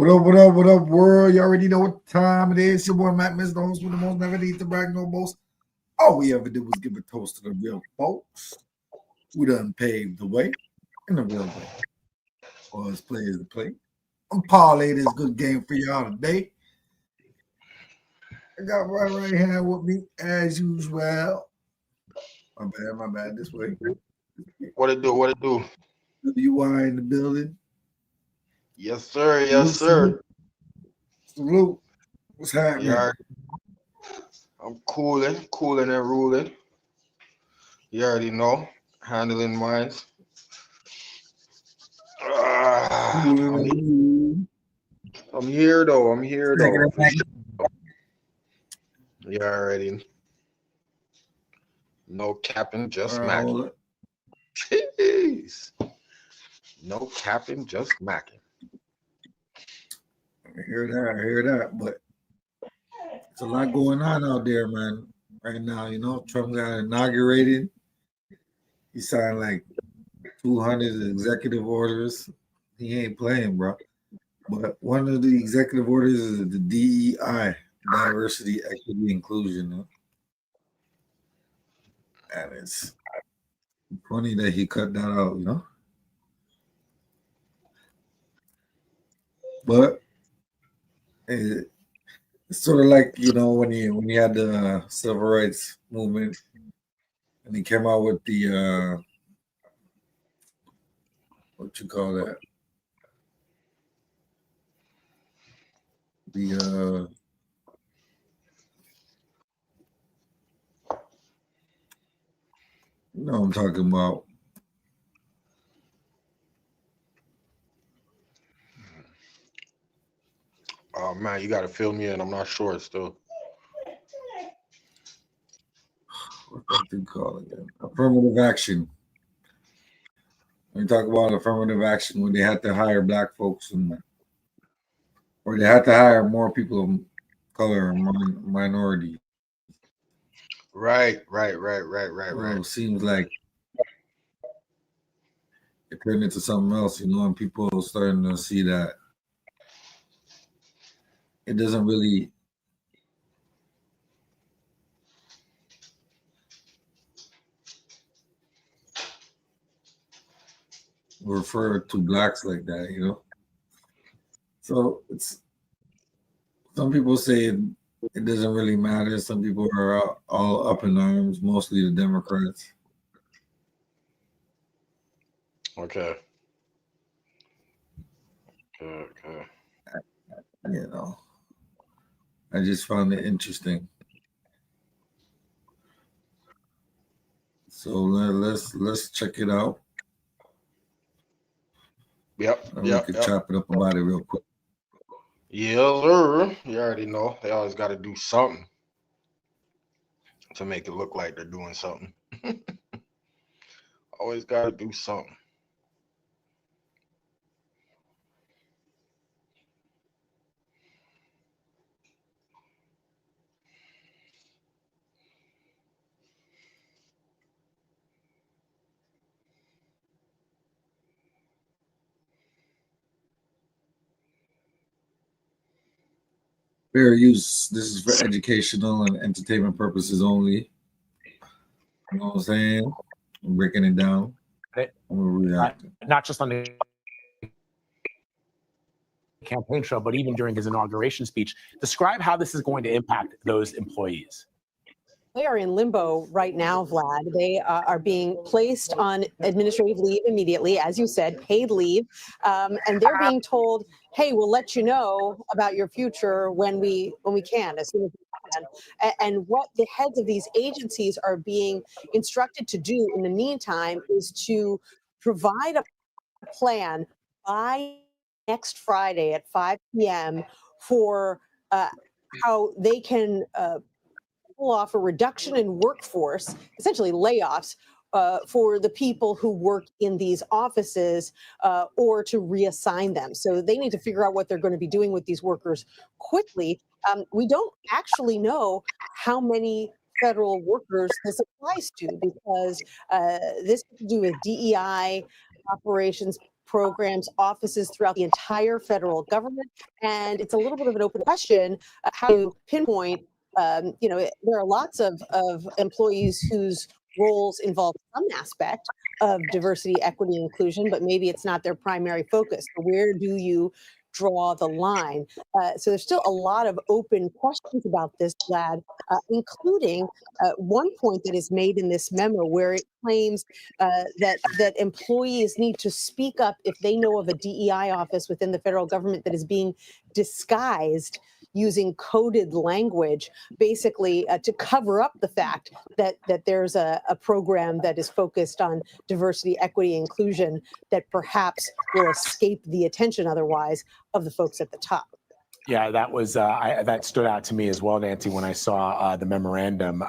What up, world? You already know what time it is. Your boy Matt Miss, the host with the most, never need to brag no boast. All we ever did was give a toast to the real folks who done paved the way in the real way. For us players to play. I'm parlay this good game for y'all today. I got right hand with me as usual. My bad. This way. What it do? WY in the building. Yes, sir. Salute. What's happening? Yeah, I'm cooling and ruling. You already know, handling mines. I'm here though. For sure. You already. No capping, just macking. Jeez. No capping, just macking. I hear that, but it's a lot going on out there, man. Right now, Trump got inaugurated. He signed like 200 executive orders. He ain't playing, bro. But one of the executive orders is the DEI, diversity, equity, inclusion. And it's funny that he cut that out, But it's sort of like when you had the civil rights movement, and he came out with the what you call that? The what I'm talking about. Oh man, you gotta fill me in. I'm not sure still. What that thing called again? Affirmative action. When you talk about affirmative action, when they had to hire black folks or they had to hire more people of color and minority. Right. Well, it seems like it turned into something else, and people are starting to see that it doesn't really refer to blacks like that. So it's some people say it doesn't really matter. Some people are all up in arms, mostly the Democrats. Okay. I just found it interesting. So let's check it out. Yep. And we could chop it up about it real quick. Yeah, sir. You already know. They always got to do something to make it look like they're doing something. Always got to do something. Fair use. This is for educational and entertainment purposes only. You know what I'm saying? I'm breaking it down. Not just on the campaign trail, but even during his inauguration speech. Describe how this is going to impact those employees. They are in limbo right now, Vlad. They are being placed on administrative leave immediately, as you said, paid leave, and they're being told, "Hey, we'll let you know about your future when we can, as soon as we can." And what the heads of these agencies are being instructed to do in the meantime is to provide a plan by next Friday at 5 p.m. for how they can pull off a reduction in workforce, essentially layoffs, for the people who work in these offices or to reassign them. So they need to figure out what they're going to be doing with these workers quickly. We don't actually know how many federal workers this applies to because this has to do with DEI operations, programs, offices throughout the entire federal government. And it's a little bit of an open question how to pinpoint. There are lots of employees whose roles involve some aspect of diversity, equity, inclusion, but maybe it's not their primary focus. So where do you draw the line? So there's still a lot of open questions about this, Vlad, including one point that is made in this memo where it claims that employees need to speak up if they know of a DEI office within the federal government that is being disguised using coded language, basically to cover up the fact that there's a program that is focused on diversity, equity, inclusion that perhaps will escape the attention otherwise of the folks at the top. Yeah, that was that stood out to me as well, Nancy, when I saw the memorandum.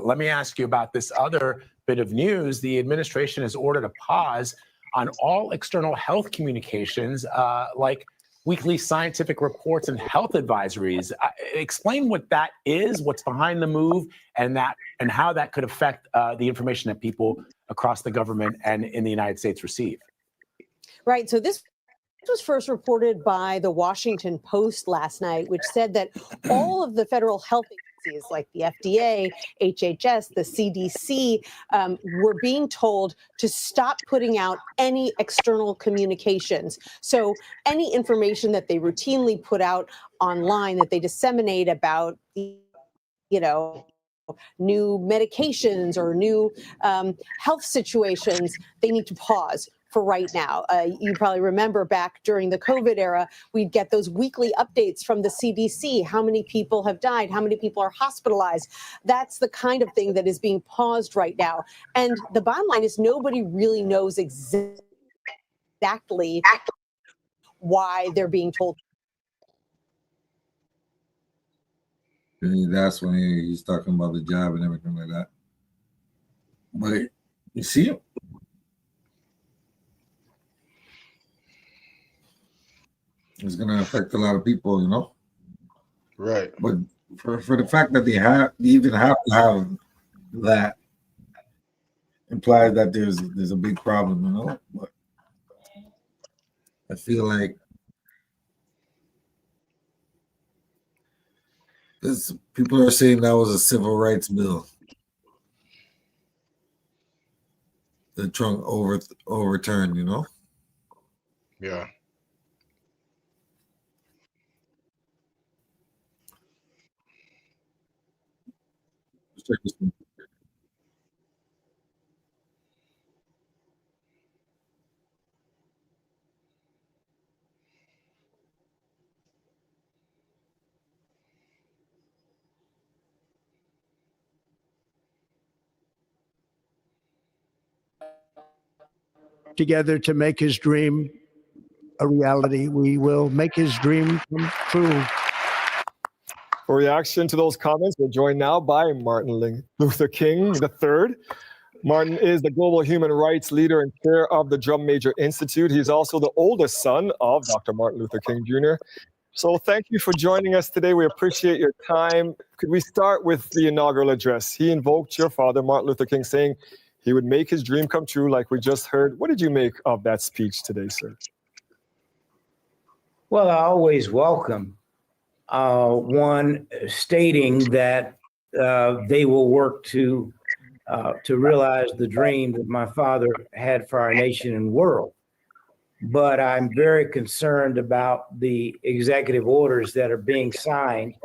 Let me ask you about this other bit of news. The administration has ordered a pause on all external health communications, like weekly scientific reports and health advisories. Explain what that is, what's behind the move, and how that could affect the information that people across the government and in the United States receive. Right. So this was first reported by the Washington Post last night, which said that all of the federal health agencies like the FDA, HHS, the CDC were being told to stop putting out any external communications. So any information that they routinely put out online that they disseminate about, new medications or new health situations, they need to pause for right now. You probably remember back during the COVID era, we'd get those weekly updates from the CDC. How many people have died? How many people are hospitalized? That's the kind of thing that is being paused right now. And the bottom line is nobody really knows exactly why they're being told. That's when he's talking about the job and everything like that. But you see him. It's going to affect a lot of people, Right. But for the fact that they even have to have that implies that there's a big problem, But I feel like people are saying that was a civil rights bill that Trump overturned, Yeah. Together to make his dream a reality. We will make his dream come true. For reaction to those comments, we're joined now by Martin Luther King III. Martin is the global human rights leader and chair of the Drum Major Institute. He's also the oldest son of Dr. Martin Luther King Jr. So thank you for joining us today. We appreciate your time. Could we start with the inaugural address? He invoked your father, Martin Luther King, saying he would make his dream come true, like we just heard. What did you make of that speech today, sir? Well, I always welcome one stating that they will work to realize the dream that my father had for our nation and world. But I'm very concerned about the executive orders that are being signed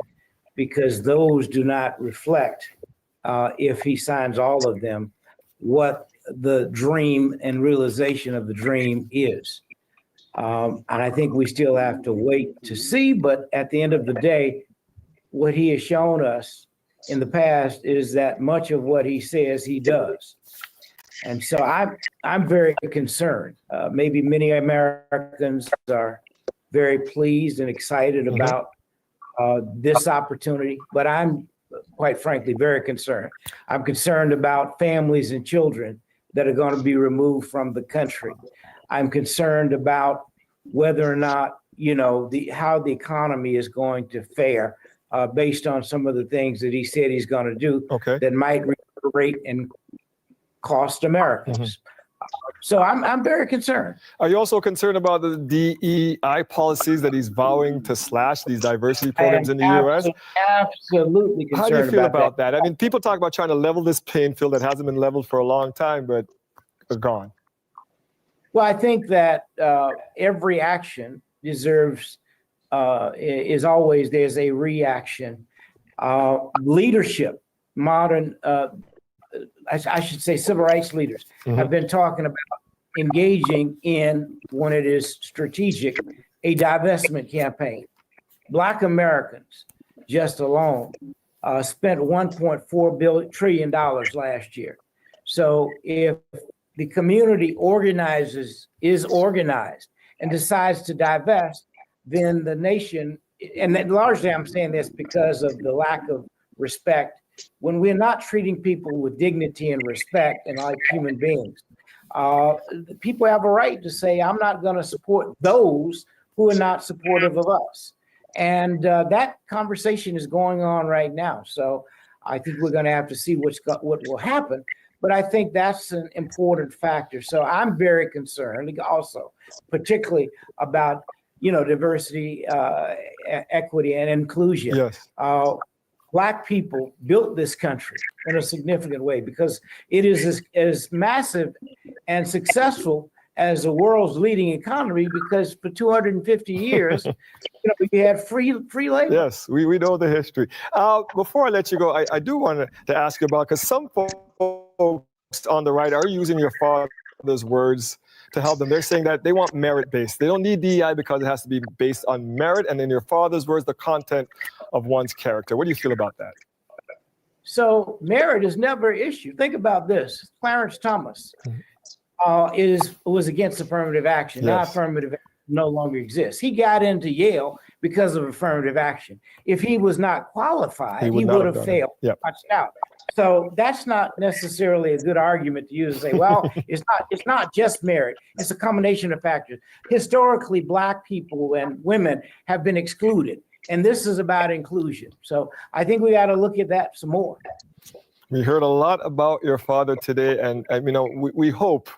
because those do not reflect, if he signs all of them, what the dream and realization of the dream is. And I think we still have to wait to see, but at the end of the day, what he has shown us in the past is that much of what he says, he does. And so I'm very concerned. Maybe many Americans are very pleased and excited about this opportunity, but I'm quite frankly very concerned. I'm concerned about families and children that are going to be removed from the country. I'm concerned about whether or not, how the economy is going to fare based on some of the things that he said he's going to do that might reverberate and cost Americans. So I'm very concerned. Are you also concerned about the DEI policies that he's vowing to slash these diversity programs in the U.S.? Absolutely concerned. How do you feel about that? I mean, people talk about trying to level this playing field that hasn't been leveled for a long time, but it's gone. Well, I think that every action deserves, is always, there's a reaction. Leadership, modern, I should say civil rights leaders have been talking about engaging in, when it is strategic, a divestment campaign. Black Americans just alone spent $1.4 trillion last year. So if the community is organized and decides to divest, then the nation, and then largely I'm saying this because of the lack of respect, when we're not treating people with dignity and respect and like human beings, people have a right to say, I'm not going to support those who are not supportive of us. And that conversation is going on right now. So I think we're going to have to see what will happen. But I think that's an important factor. So I'm very concerned also, particularly about, diversity, equity, and inclusion. Yes. Black people built this country in a significant way because it is as massive and successful as the world's leading economy, because for 250 years, we had free labor. Yes, we know the history. Before I let you go, I do want to ask you about, because some folks on the right are using your father's words to help them. They're saying that they want merit-based. They don't need DEI because it has to be based on merit, and in your father's words, the content of one's character. What do you feel about that? So merit is never an issue. Think about this. Clarence Thomas was against affirmative action. Now affirmative action no longer exists. He got into Yale because of affirmative action. If he was not qualified, he would have failed. Watch out. So that's not necessarily a good argument to use and say, well, it's not just merit. It's a combination of factors. Historically, Black people and women have been excluded, and this is about inclusion. So I think we got to look at that some more. We heard a lot about your father today, and we hope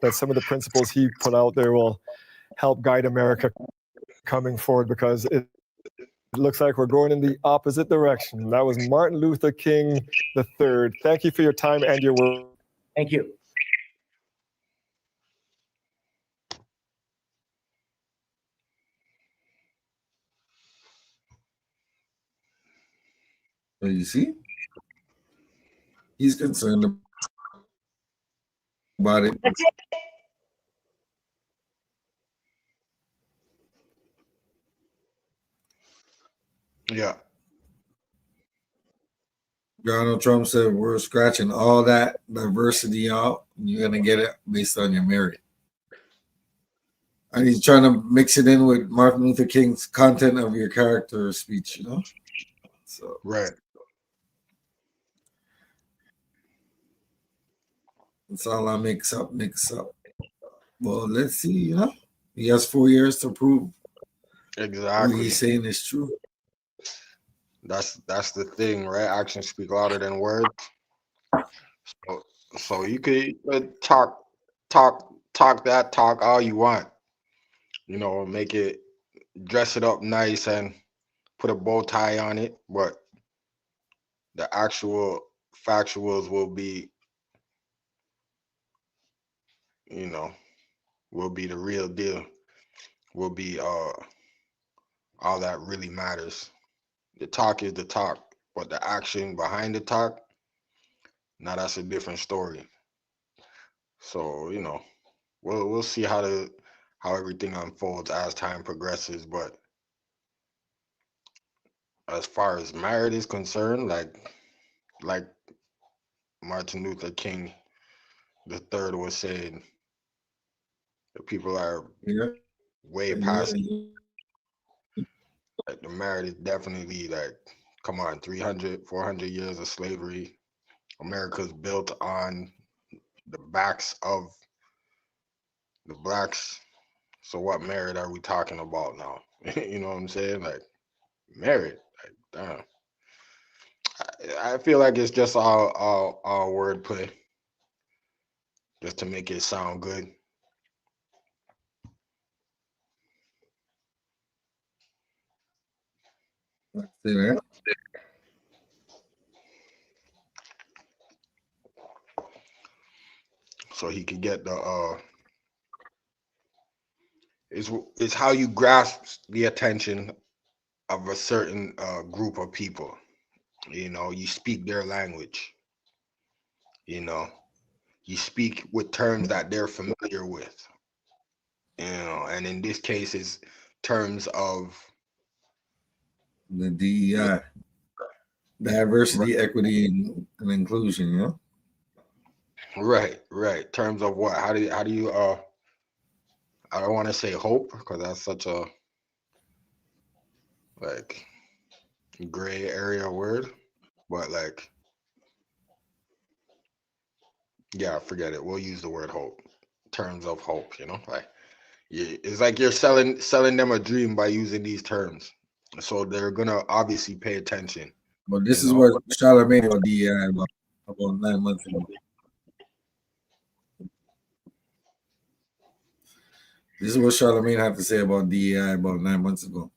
that some of the principles he put out there will help guide America coming forward, because it looks like we're going in the opposite direction. That was Martin Luther King III. Thank you for your time and your work. Thank you. So you see, he's concerned about it. Yeah. Donald Trump said we're scratching all that diversity out, and you're gonna get it based on your merit. And he's trying to mix it in with Martin Luther King's content of your character speech, So right. It's all I mix up. Well, let's see, He has 4 years to prove Exactly. what he's saying is true. That's the thing, right? Actions speak louder than words. So you could talk all you want. Make it, dress it up nice and put a bow tie on it, but the actual factuals will be, will be the real deal. Will be all that really matters. The talk is the talk, but the action behind the talk, now that's a different story. So, we'll see how everything unfolds as time progresses. But as far as merit is concerned, like Martin Luther King III was saying, the people are way past it. Like, the merit is definitely come on, 300, 400 years of slavery. America's built on the backs of the Blacks. So what merit are we talking about now? You know what I'm saying? Like, merit. Damn. I feel like it's just all wordplay. just to make it sound good. See that? So he could get the it's how you grasp the attention of a certain group of people. You know, you speak their language. You know, you speak with terms that they're familiar with. You know, and in this case, it's terms of The DEI, diversity, equity, and inclusion. You know. right. Terms of what? How do you I don't want to say hope because that's such a like gray area word, but like yeah, forget it. We'll use the word hope. Terms of hope, you know, like it's like you're selling them a dream by using these terms, so they're gonna obviously pay attention. But this You is know? what Charlamagne about DEI about 9 months ago. This is what Charlamagne had to say about DEI about 9 months ago.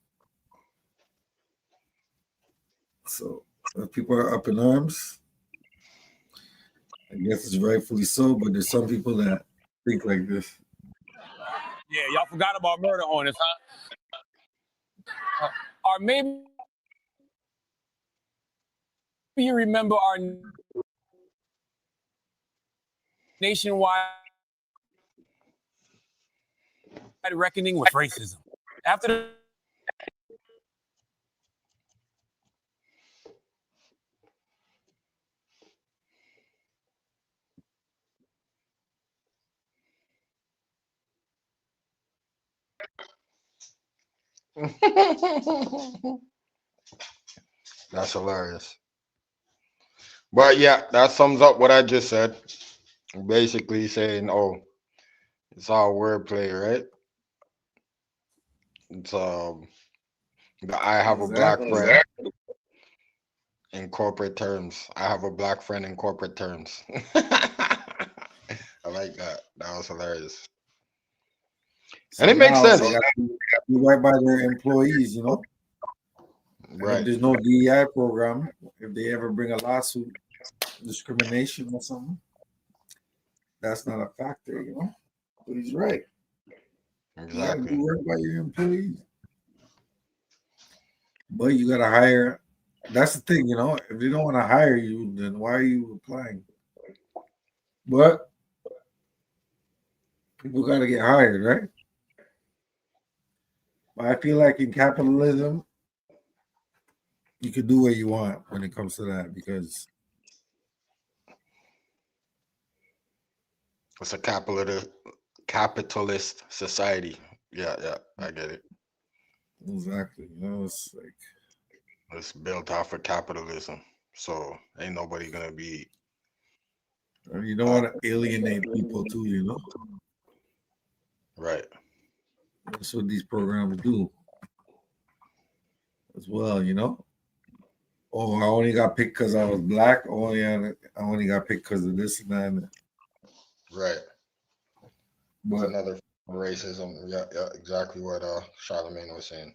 So people are up in arms. I guess it's rightfully so, but there's some people that think like this. Yeah, y'all forgot about murder hornets, huh? Or maybe you remember our nationwide reckoning with racism. After the That's hilarious. But yeah, that sums up what I just said. Basically saying, oh, it's all wordplay, right? It's I have a black friend in corporate terms. I have a black friend in corporate terms. I like that. That was hilarious. So And it makes now sense. they got to be right by their employees, you know. And Right. if there's no DEI program, if they ever bring a lawsuit, discrimination or something, that's not a factor, you know. But he's right. You got to Exactly. do right by your employees. But you got to hire. That's the thing, you know. If they don't want to hire you, then why are you applying? But people got to get hired, right? But I feel like in capitalism, you can do what you want when it comes to that because It's a capitalist society. Yeah, I get it. exactly, you know, it's like It's built off of capitalism. So ain't nobody gonna be you don't want to alienate people too, you know. right. That's what these programs do as well, you know. Oh, I only got picked because I was black. I only got picked because of this and that. Right. But Another racism. Yeah, exactly what Charlamagne was saying.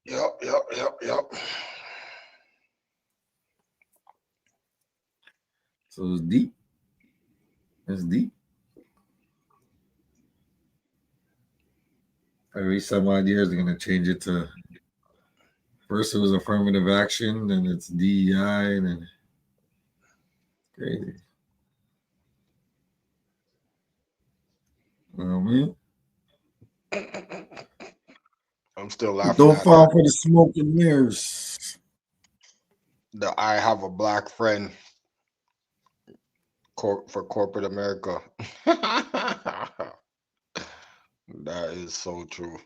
Yep. so it's deep. It's deep. Every some odd years they're gonna change it to first it was affirmative action, then it's DEI, and then crazy. You know what I mean? I'm still But laughing don't at fall that. for the smoke and mirrors. I have a black friend for corporate America. That is so true.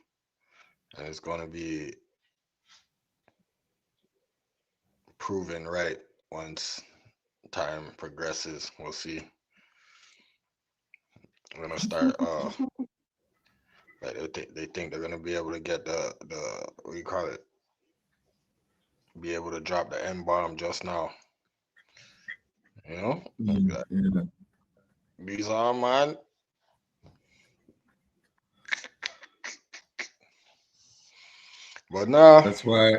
And it's gonna be proven right once time progresses. We'll see. I'm gonna start like they think they're gonna be able to get the what do you call it? Be able to drop the N bomb just now. You know, Yeah. these are mine. But now, That's why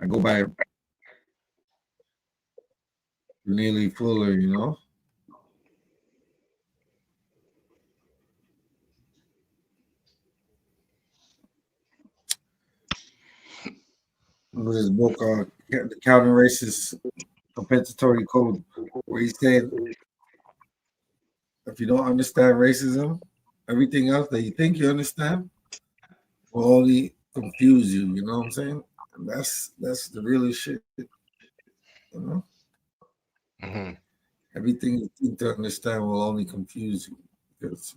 I go by Neely Fuller, you know. This book called The Counter-Racist Compensatory Code, where he said if you don't understand racism, everything else that you think you understand will only confuse you. You know what I'm saying? And that's the realest shit. You know, mhm, everything you think to understand will only confuse you because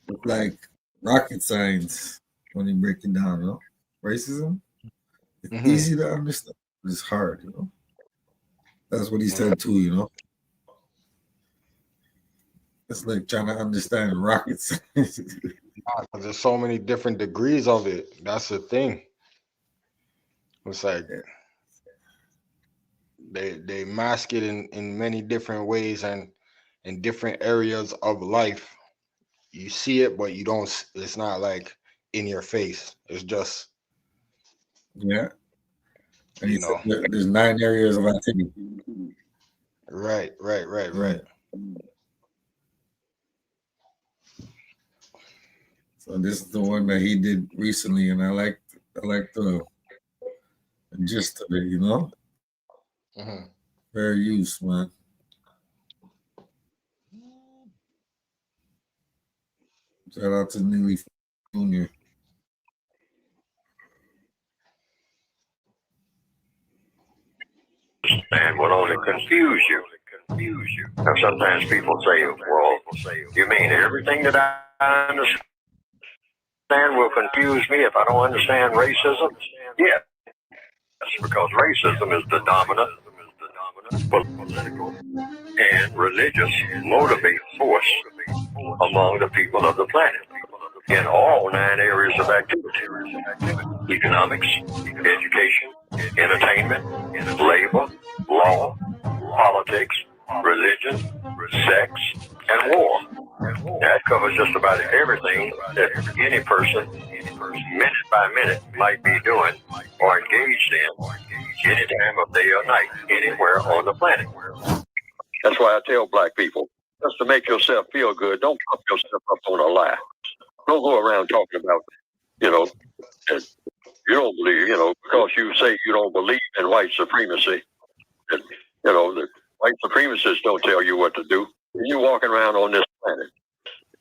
it's like rocket science when you break it down. You know, racism. It's mhm, easy to understand. It's hard. You know, that's what he said too. You know, it's like trying to understand rocket science. 'cause there's so many different degrees of it. That's the thing. It's like they mask it in many different ways and in different areas of life. You see it, but you don't. It's not like in your face. It's just, Yeah. And he you said know. there's 9 areas of activity. Right. Yeah. So this is the one that he did recently, and I like the gist of it. You know, Mhm. fair use, man. Shout out to Neely Jr. And will only confuse you. Now, sometimes people say, well, you mean everything that I understand will confuse me if I don't understand racism? Yes, because racism is the dominant political and religious motivating force among the people of the planet in all 9 areas of activity: economics, education, entertainment, labor, law, politics, religion, sex, and war. That covers just about everything that any person, minute by minute, might be doing or engaged in any time of day or night, anywhere on the planet. That's why I tell black people, just to make yourself feel good, don't pump yourself up on a lie. Don't go around talking about, that you don't believe, because you say you don't believe in white supremacy. And, the white supremacists don't tell you what to do. You're walking around on this planet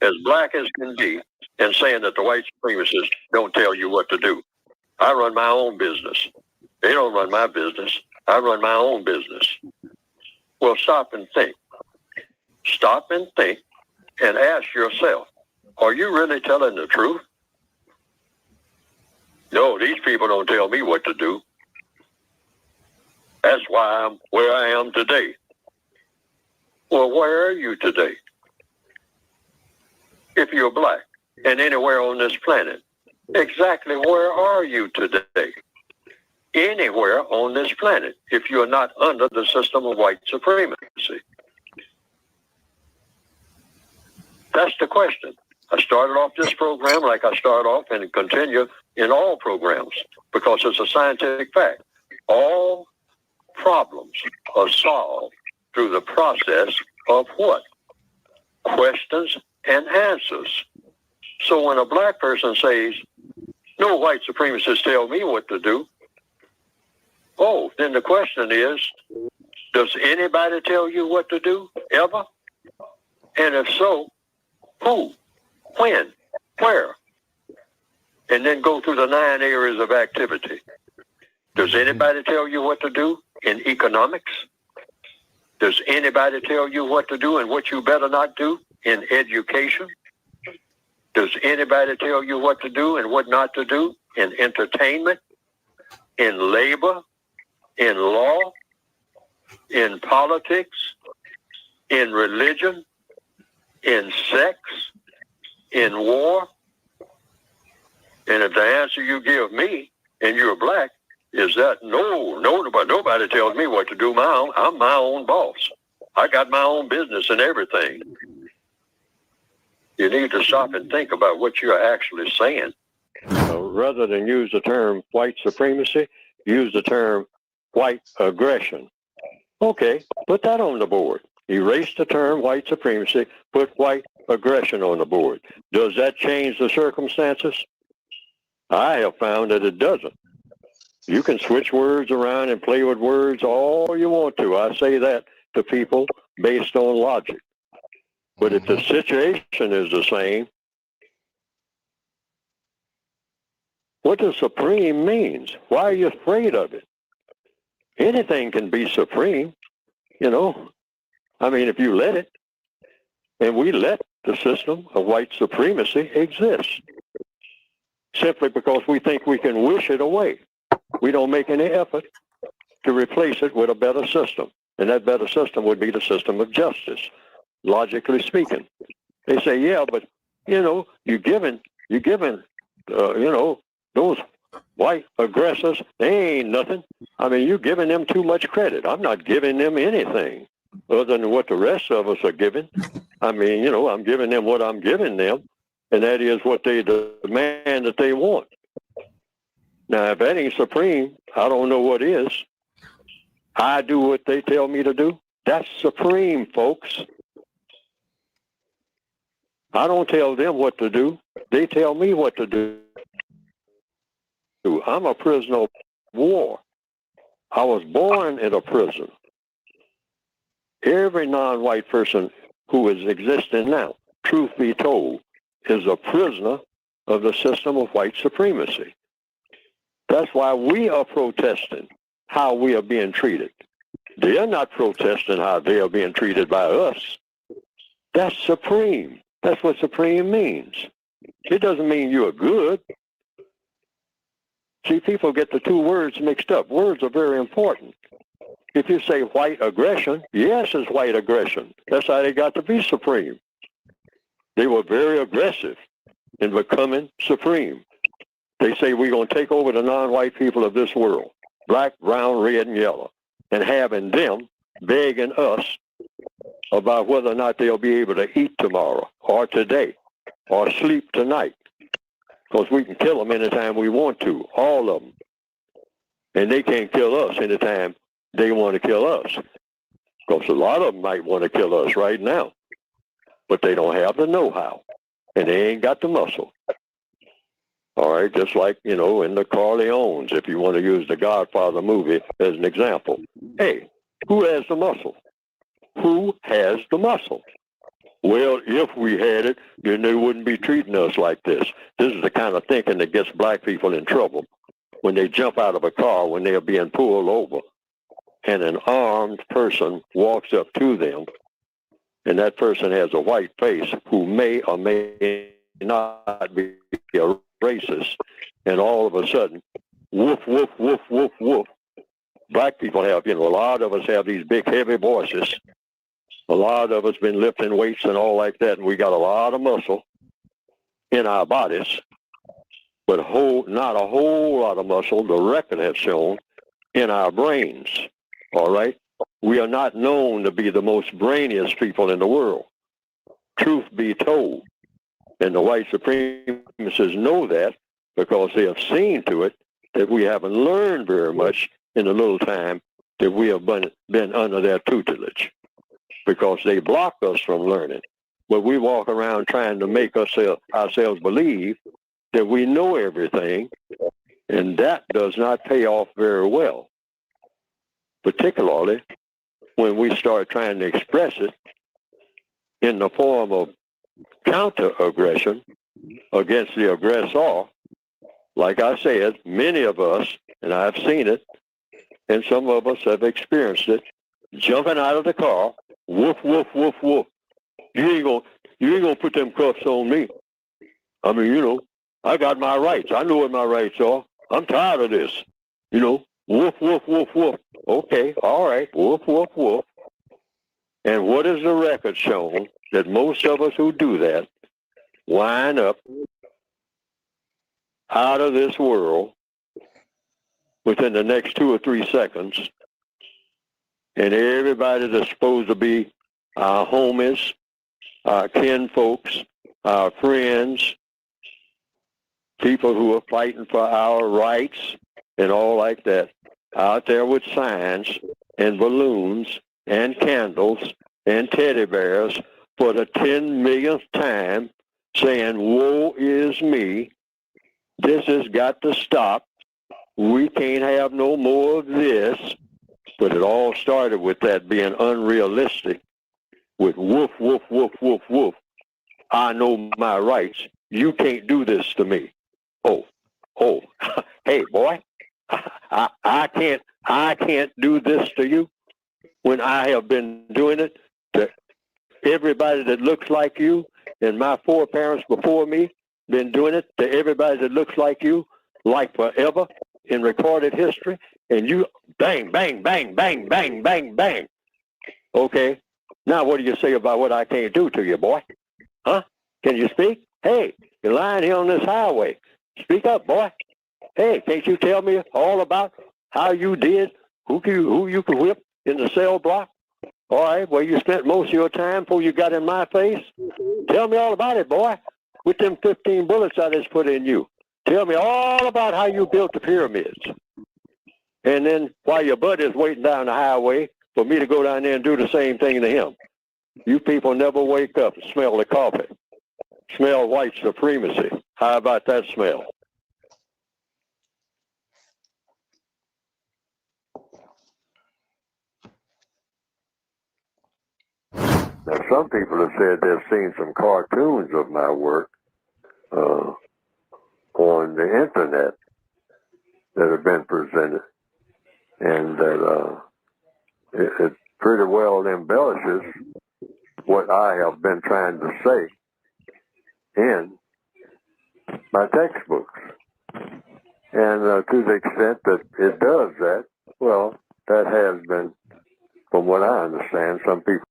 as black as can be and saying that the white supremacists don't tell you what to do. I run my own business. They don't run my business. I run my own business. Well, stop and think. Stop and think and ask yourself, are you really telling the truth? No, these people don't tell me what to do. That's why I'm where I am today. Well, where are you today? If you're black and anywhere on this planet, exactly where are you today? Anywhere on this planet, if you're not under the system of white supremacy. That's the question. I started off this program like I start off and continue in all programs because it's a scientific fact. All problems are solved through the process of what? Questions and answers. So when a black person says, no white supremacists tell me what to do, oh, then the question is, does anybody tell you what to do, ever? And if so, who, when, where? And then go through the 9 areas of activity. Does anybody tell you what to do in economics? Does anybody tell you what to do and what you better not do in education? Does anybody tell you what to do and what not to do in entertainment, in labor, in law, in politics, in religion, in sex, in war? And if the answer you give me, and you're black, is that nobody tells me what to do. I'm my own boss. I got my own business and everything. You need to stop and think about what you're actually saying. Rather than use the term white supremacy, use the term white aggression. Okay, put that on the board. Erase the term white supremacy, put white aggression on the board. Does that change the circumstances? I have found that it doesn't. You can switch words around and play with words all you want to. I say that to people based on logic. But if the situation is the same, what does supreme means? Why are you afraid of it? Anything can be supreme, you know. I mean, if you let it, and we let the system of white supremacy exist, simply because we think we can wish it away. We don't make any effort to replace it with a better system. And that better system would be the system of justice, logically speaking. They say, yeah, but, you know, you're giving, you know, those white aggressors, they ain't nothing. I mean, you're giving them too much credit. I'm not giving them anything other than what the rest of us are giving. I mean, you know, I'm giving them what I'm giving them, and that is what they demand that they want. Now, if that ain't supreme, I don't know what is. I do what they tell me to do. That's supreme, folks. I don't tell them what to do. They tell me what to do. I'm a prisoner of war. I was born in a prison. Every non-white person who is existing now, truth be told, is a prisoner of the system of white supremacy. That's why we are protesting how we are being treated. They are not protesting how they are being treated by us. That's supreme. That's what supreme means. It doesn't mean you're good. See, people get the two words mixed up. Words are very important. If you say white aggression, yes, it's white aggression. That's how they got to be supreme. They were very aggressive in becoming supreme. They say we're going to take over the non-white people of this world, black, brown, red, and yellow, and having them begging us about whether or not they'll be able to eat tomorrow or today or sleep tonight, because we can kill them anytime we want to, all of them. And they can't kill us anytime they want to kill us, because a lot of them might want to kill us right now, but they don't have the know-how, and they ain't got the muscle. All right, just like, you know, in the Corleones, if you want to use the Godfather movie as an example. Hey, who has the muscle? Who has the muscle? Well, if we had it, then they wouldn't be treating us like this. This is the kind of thinking that gets black people in trouble when they jump out of a car when they are being pulled over and an armed person walks up to them, and that person has a white face who may or may not be a racist, and all of a sudden, woof, woof, woof, woof, woof. Black people have, you know, a lot of us have these big, heavy voices. A lot of us been lifting weights and all like that, and we got a lot of muscle in our bodies, but not a whole lot of muscle, the record has shown, in our brains, all right? We are not known to be the most brainiest people in the world. Truth be told. And the white supremacists know that because they have seen to it that we haven't learned very much in the little time that we have been under their tutelage, because they block us from learning. But we walk around trying to make ourselves believe that we know everything, and that does not pay off very well, particularly when we start trying to express it in the form of counter-aggression against the aggressor. Like I said, many of us, and I've seen it, and some of us have experienced it, jumping out of the car, woof, woof, woof, woof. You ain't gonna put them cuffs on me. I mean, you know, I got my rights. I know what my rights are. I'm tired of this. You know, woof, woof, woof, woof. Okay, all right, woof, woof, woof. And what is the record showing? That most of us who do that wind up out of this world within the next 2 or 3 seconds. And everybody that's supposed to be our homies, our kin folks, our friends, people who are fighting for our rights and all like that, out there with signs and balloons and candles and teddy bears for the 10 millionth time saying, woe is me. This has got to stop. We can't have no more of this. But it all started with that being unrealistic, with woof, woof, woof, woof, woof. I know my rights. You can't do this to me. Oh, hey, boy, I can't do this to you when I have been doing it to everybody that looks like you, and my foreparents before me been doing it to everybody that looks like you, like forever in recorded history, and you bang, bang, bang, bang, bang, bang, bang. Okay, now what do you say about what I can't do to you, boy? Huh? Can you speak? Hey, you're lying here on this highway. Speak up, boy. Hey, can't you tell me all about how you did, who you could whip in the cell block? All right, where you spent most of your time before you got in my face? Tell me all about it, boy, with them 15 bullets I just put in you. Tell me all about how you built the pyramids. And then while your buddy's waiting down the highway for me to go down there and do the same thing to him. You people never wake up and smell the coffee. Smell white supremacy. How about that smell? Now, some people have said they've seen some cartoons of my work on the internet that have been presented, and that it pretty well embellishes what I have been trying to say in my textbooks. And to the extent that it does that, well, that has been, from what I understand, some people.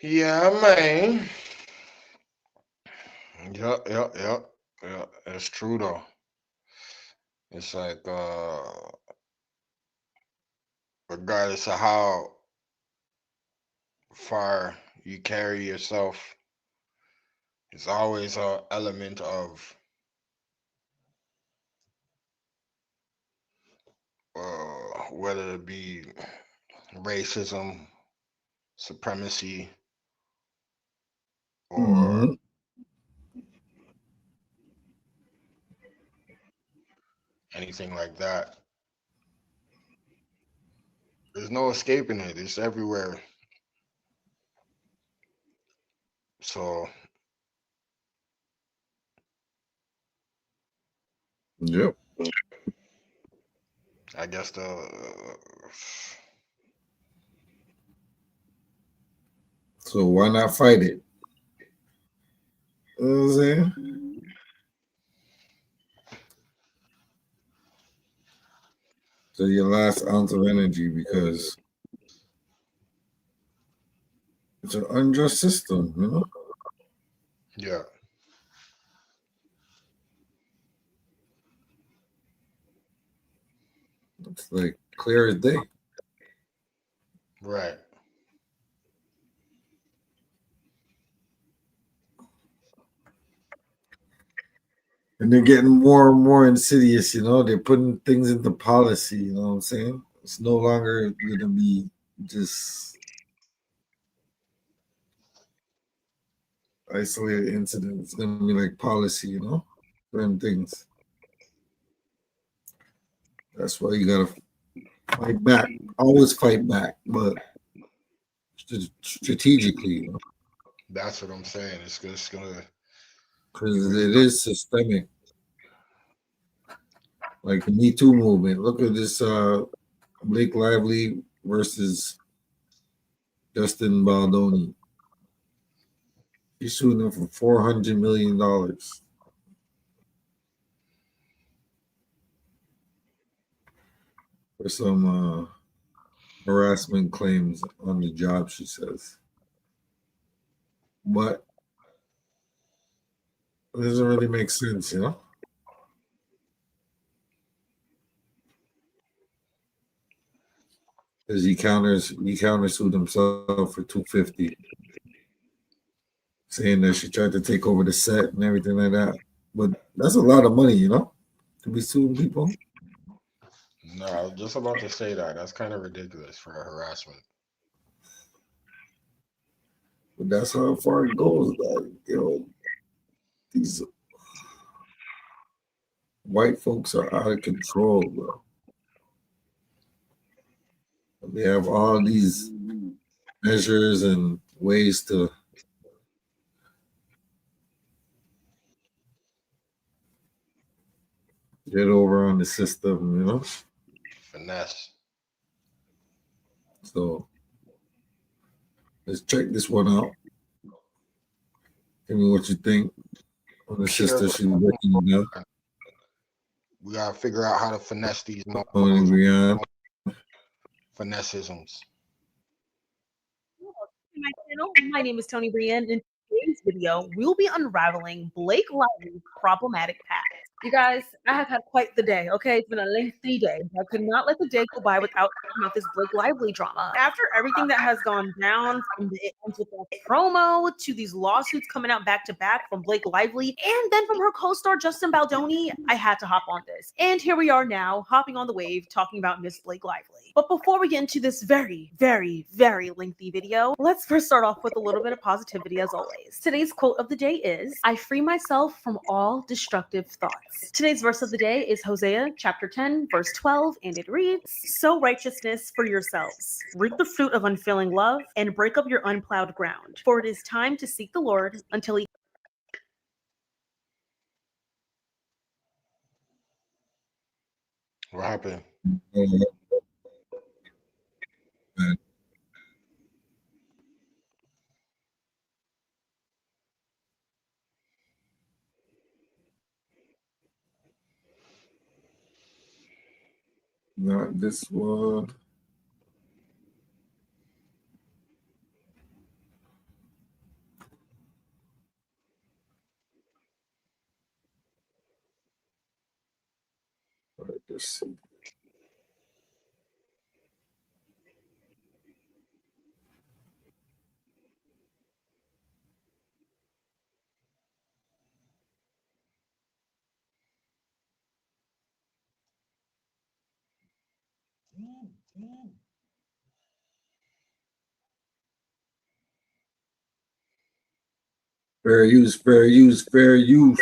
Yeah, man. Yep. That's true though. It's like regardless of how far you carry yourself, it's always an element of whether it be racism, supremacy, or anything like that. There's no escaping it. It's everywhere. So Yep. I guess So why not fight it? You know what I'm saying? So your last ounce of energy, because it's an unjust system, you know? yeah. It's like clear as day. Right. And they're getting more and more insidious, you know? They're putting things into policy, you know what I'm saying? It's no longer going to be just isolated incidents. It's going to be like policy, you know? Certain things. That's why you got to fight back. Always fight back, but strategically, you know? That's what I'm saying. It's gonna, Because it is systemic. Like the Me Too movement. Look at this Blake Lively versus Justin Baldoni. He's suing them for $400 million. for some harassment claims on the job, she says. But it doesn't really make sense, you know? Because he countersued himself for $250, saying that she tried to take over the set and everything like that. But that's a lot of money, you know, to be suing people. No, I was just about to say that. That's kind of ridiculous for a harassment. But that's how far it goes. Like, you know, these white folks are out of control, bro. They have all these measures and ways to get over on the system, you know? Finesse. So let's check this one out. Tell me what you think on the sister she's working with. We gotta figure out how to finesse these finessisms. My channel. My name is Tony Brienne. In today's video, we'll be unraveling Blake Lively's problematic past. You guys, I have had quite the day, okay? It's been a lengthy day. I could not let the day go by without talking about this Blake Lively drama. After everything that has gone down, from the promo to these lawsuits coming out back to back from Blake Lively, and then from her co-star Justin Baldoni, I had to hop on this. And here we are now, hopping on the wave, talking about Miss Blake Lively. But before we get into this very, very, very lengthy video, let's first start off with a little bit of positivity as always. Today's quote of the day is, "I free myself from all destructive thoughts." Today's verse of the day is Hosea chapter 10, verse 12, and it reads, "Sow righteousness for yourselves, reap the fruit of unfailing love, and break up your unplowed ground. For it is time to seek the Lord until he..." What happened? Not this one. All right, let's see. Fair use, fair use, fair use.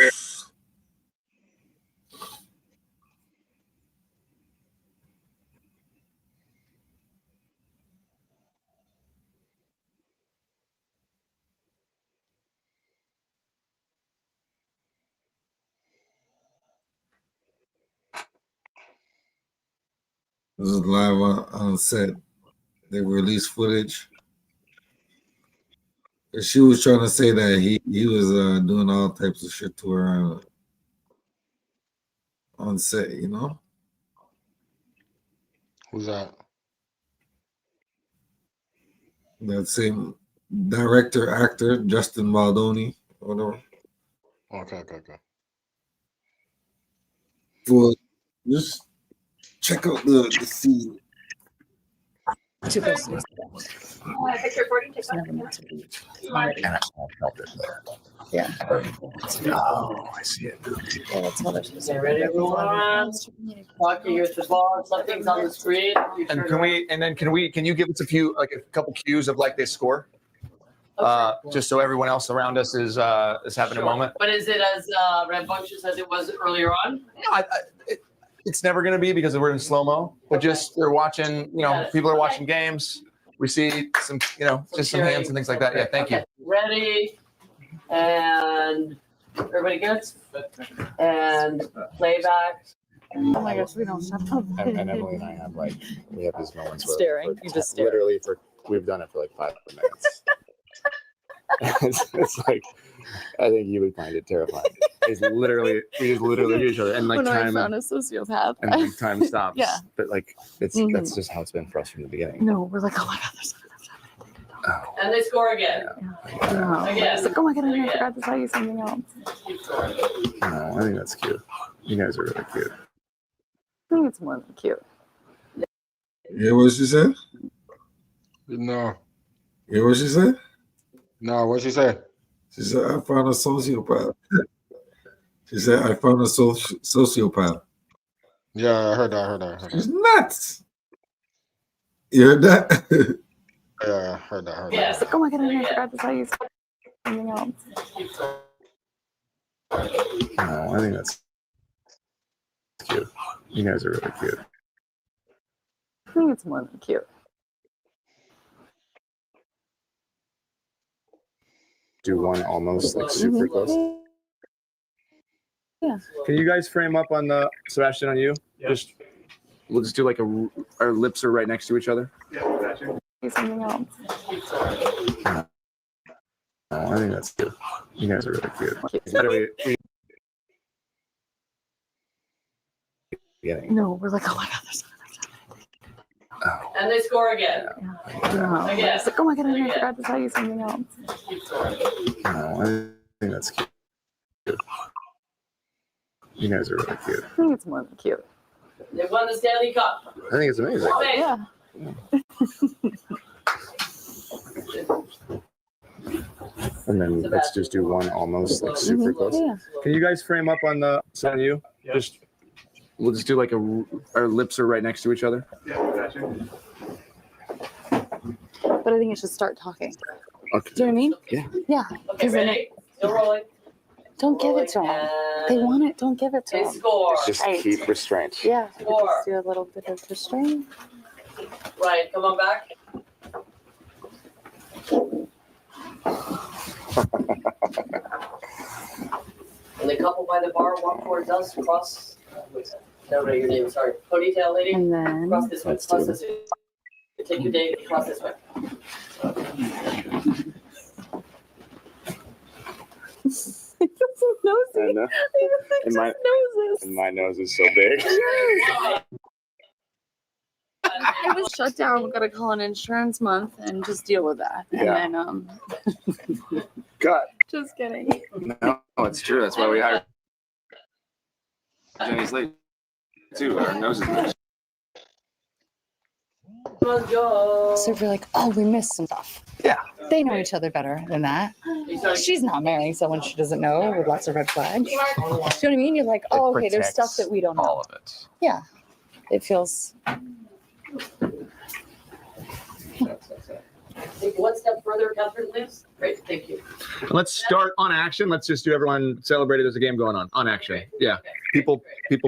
This is live on set. They released footage. And she was trying to say that he was doing all types of shit to her on set, you know? Who's that? That same director, actor, Justin Baldoni, whatever. Okay. For just check out the scene. Yeah. Oh, I see it. Okay, ready, everyone? Talking with the boss, something's on the screen. And can you give us a couple cues of like they score? Just so everyone else around us is having a moment. But is it as rambunctious as it was earlier on? No, it's never going to be because we're in slow-mo, but just they're watching, people are watching games. We see some, just some hands and things like that. Yeah, thank you. Ready, and everybody good? And playback. Oh my gosh, we don't stop. And Emily and I have we have these moments where Staring. You just stare. literally we've done it for 5 minutes. it's like, I think you would find it terrifying. is literally we just literally hit each other and like when I time found a sociopath. and like time stops. Yeah. But like it's Mhm. that's just how it's been for us from the beginning. No, we're like, oh my god, there's Oh. And they score again. no. Again. It's like, oh my god, I forgot to tell you something else. No, I think that's cute. You guys are really cute. I think it's more than cute. You hear what she said? No. You hear what she said? No, what she said? She said, I found a sociopath. She said, I found a sociopath. Yeah, I heard that. She's nuts. You heard that? Yeah, I heard that. Yeah. It's like, oh my god, I forgot to tell you something else. No, I think that's cute. You guys are really cute. I think it's more than cute. Do one almost like super close. Yeah. Can you guys frame up on the Sebastian on you? Just we'll just do like our lips are right next to each other. Something else. No, I think that's cute. You guys are really cute. No, we're like, oh my god, there's And they score again. no. Again. It's like, oh my god, I forgot to tell you something else. No, I think that's cute. You guys are really cute. I think it's more than cute. They won the Stanley Cup. I think it's amazing. Yeah. And then let's just do one almost like super close. Yeah. Can you guys frame up on the on you? Just we'll just do like our lips are right next to each other. But I think it should start talking. Okay. Do you know what I mean? Yeah. Yeah. Okay, Because then ready? Still rolling. don't give it to them. They want it. Don't give it to They them. score. Just Right. keep restraint. Yeah. We could Score. just do a little bit of restraint. Right, come on back. And the couple by the bar walk towards us, cross. No, your name, sorry. Ponytail lady. And then Cross this way. Let's Cross do this way. Take your date. Cross this way. He's so nosy. I know. He just And my- noses. And my nose is so big. It was shut down. We're gonna call an insurance month and just deal with that. And Yeah. then God. just kidding. No, it's true. That's why we hired Jenny's late too. Our noses big. Let's go. So if you're like, oh, we missed some stuff. Yeah. They know each other better than that. She's not marrying someone she doesn't know with lots of red flags. Do you know what I mean? You're like, oh, okay, there's stuff that we don't know. All of it. Yeah. It feels Take one step further, Catherine, please. Great, thank you. Let's start on action. Let's just do everyone celebrate it. There's a game going on. On action. Yeah. People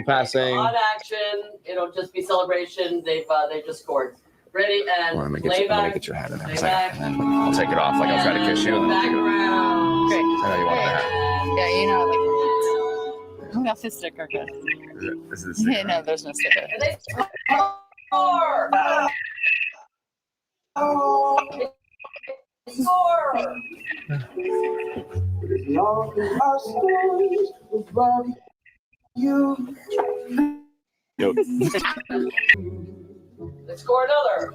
passing. On action, it'll just be celebration. They've just scored. Ready and Let me lay back. get your hat in there. Lay back. And then I'll take it off. Like I'll try to kiss you and then I'll take it off. Background. great. I know you want the hat. Yeah, you know, like, we got the sticker. Good. This is the Yeah, no, there's no sticker. And they score. Score. Yo. Let's score another.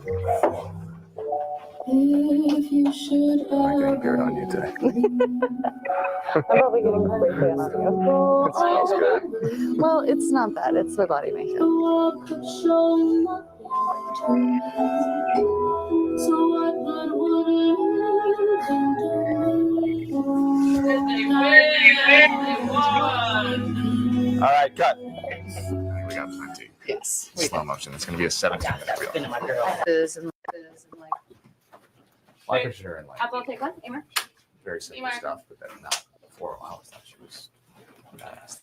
If you should I'm getting dirt on you today. I'm probably getting spray tan on you. That smells good. Well, it's not that. It's my body makeup. All right, cut. We got plenty. Yes. Slow motion. It's going to be a 17-minute reel. This and like. I could share in like I'll take one, Emer. very simple Emer. stuff, but then not for a while. Stuff she was badass.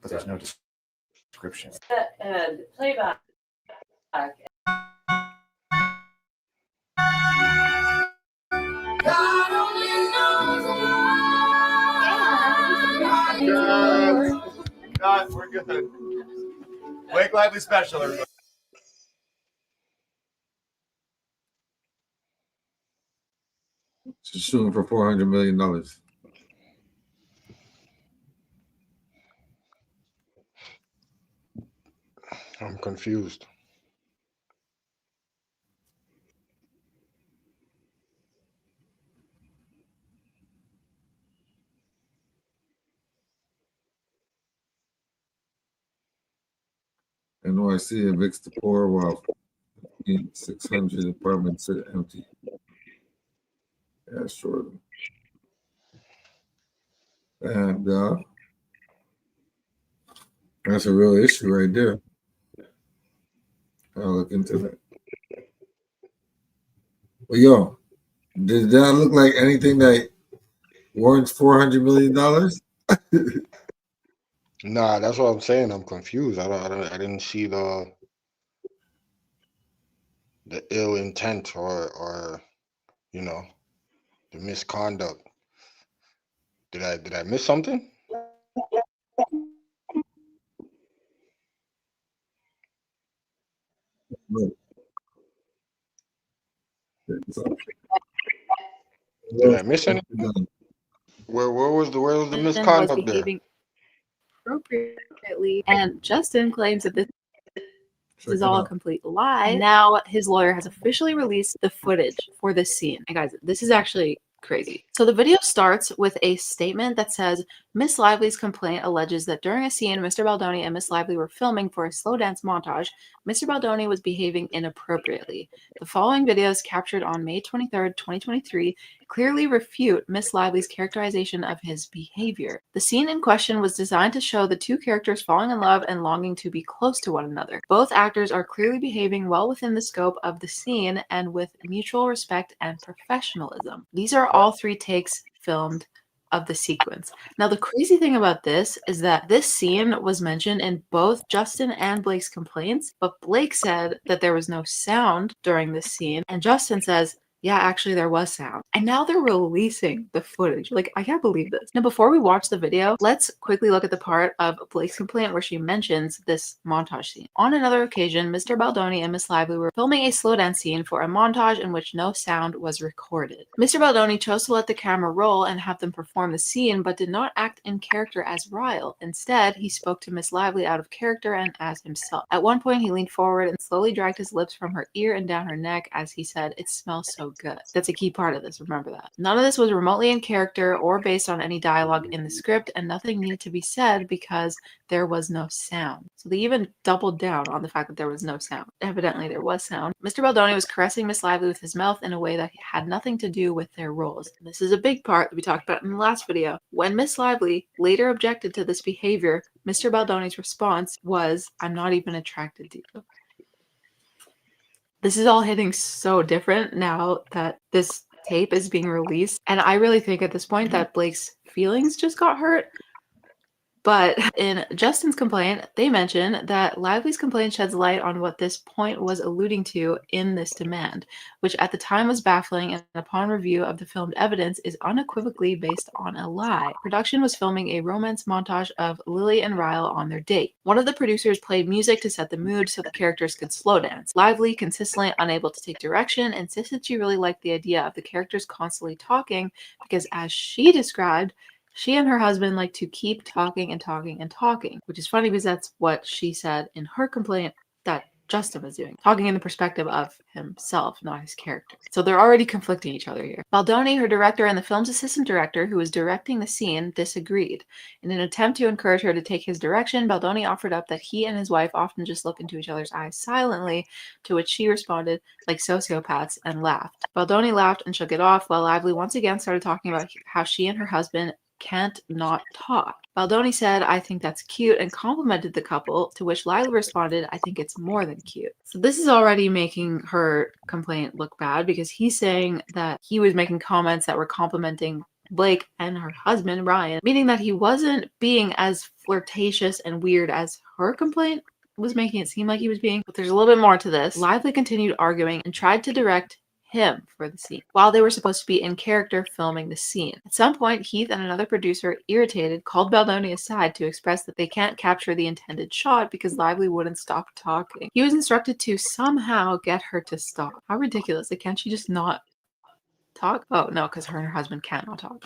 But there's no description. And playback. God, we're good. Wake Lively special, everybody. She's suing for $400 million. I'm confused. NYC evicts the poor while 600 apartments sit empty. Yeah, sure. And that's a real issue right there. I'll look into that. Well, yo, did that look like anything that warrants $400 million? Nah, that's what I'm saying. I'm confused. I didn't see the ill intent or you know, the misconduct. Did I miss something? Did I miss anything? Where was the misconduct there? behaving appropriately, and Justin claims that this is all a complete lie. Now his lawyer has officially released the footage for this scene. And guys, this is actually crazy. So the video starts with a statement that says, Miss Lively's complaint alleges that during a scene Mr. Baldoni and Miss Lively were filming for a slow dance montage, Mr. Baldoni was behaving inappropriately. The following videos captured on May 23rd, 2023 clearly refute Miss Lively's characterization of his behavior. The scene in question was designed to show the two characters falling in love and longing to be close to one another. Both actors are clearly behaving well within the scope of the scene and with mutual respect and professionalism. These are all 3 takes filmed of the sequence. Now, the crazy thing about this is that this scene was mentioned in both Justin and Blake's complaints, but Blake said that there was no sound during this scene, and Justin says, yeah, actually there was sound. And now they're releasing the footage. Like, I can't believe this. Now, before we watch the video, let's quickly look at the part of Blake's complaint where she mentions this montage scene. On another occasion, Mr. Baldoni and Miss Lively were filming a slow dance scene for a montage in which no sound was recorded. Mr. Baldoni chose to let the camera roll and have them perform the scene, but did not act in character as Ryle. Instead, he spoke to Miss Lively out of character and as himself. At one point, he leaned forward and slowly dragged his lips from her ear and down her neck as he said, "It smells so good." That's a key part of this, remember that. None of this was remotely in character or based on any dialogue in the script, and nothing needed to be said because there was no sound. So they even doubled down on the fact that there was no sound. Evidently there was sound. Mr. Baldoni was caressing Miss Lively with his mouth in a way that had nothing to do with their roles. And this is a big part that we talked about in the last video. When Miss Lively later objected to this behavior, Mr. Baldoni's response was, "I'm not even attracted to you." This is all hitting so different now that this tape is being released. And I really think at this point that Blake's feelings just got hurt. But in Justin's complaint, they mention that Lively's complaint sheds light on what this point was alluding to in this demand, which at the time was baffling and upon review of the filmed evidence is unequivocally based on a lie. Production was filming a romance montage of Lily and Ryle on their date. One of the producers played music to set the mood so the characters could slow dance. Lively, consistently unable to take direction, insisted she really liked the idea of the characters constantly talking because, as she described, she and her husband like to keep talking and talking and talking, which is funny because that's what she said in her complaint that Justin was doing, talking in the perspective of himself, not his character. So they're already conflicting each other here. Baldoni, her director, and the film's assistant director, who was directing the scene, disagreed. In an attempt to encourage her to take his direction, Baldoni offered up that he and his wife often just look into each other's eyes silently, to which she responded like sociopaths and laughed. Baldoni laughed and shook it off, while Lively once again started talking about how she and her husband can't not talk. Baldoni said, "I think that's cute," and complimented the couple, to which Lively responded, "I think it's more than cute." So this is already making her complaint look bad because he's saying that he was making comments that were complimenting Blake and her husband, Ryan, meaning that he wasn't being as flirtatious and weird as her complaint was making it seem like he was being. But there's a little bit more to this. Lively continued arguing and tried to direct him for the scene while they were supposed to be in character filming the scene. At some point, Heath and another producer, irritated, called Baldoni aside to express that they can't capture the intended shot because Lively wouldn't stop talking. He was instructed to somehow get her to stop. How ridiculous. Like, can't she just not talk? Oh, no, because her and her husband cannot talk.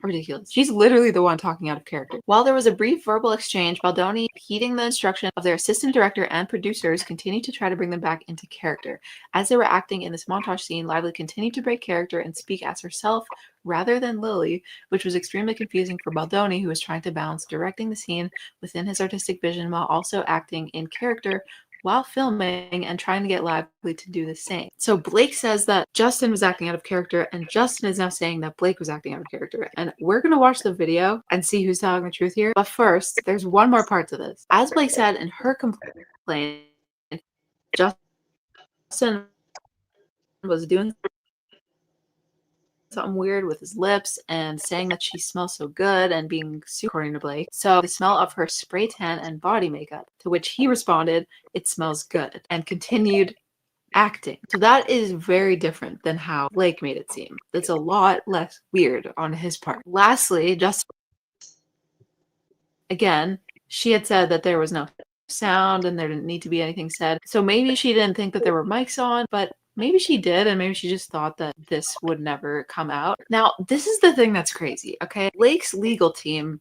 Ridiculous. She's literally the one talking out of character. While there was a brief verbal exchange, Baldoni, heeding the instruction of their assistant director and producers, continued to try to bring them back into character. As they were acting in this montage scene, Lively continued to break character and speak as herself rather than Lily, which was extremely confusing for Baldoni, who was trying to balance directing the scene within his artistic vision while also acting in character while filming and trying to get Lively to do the same. So Blake says that Justin was acting out of character, and Justin is now saying that Blake was acting out of character. And we're going to watch the video and see who's telling the truth here. But first, there's one more part to this. As Blake said in her complaint, Justin was doing something weird with his lips and saying that she smells so good and being super, according to Blake. So the smell of her spray tan and body makeup, to which he responded, "It smells good," and continued acting. So that is very different than how Blake made it seem. That's a lot less weird on his part. Lastly, just again, she had said that there was no sound and there didn't need to be anything said. So maybe she didn't think that there were mics on, but maybe she did, and maybe she just thought that this would never come out. Now, this is the thing that's crazy, okay? Blake's legal team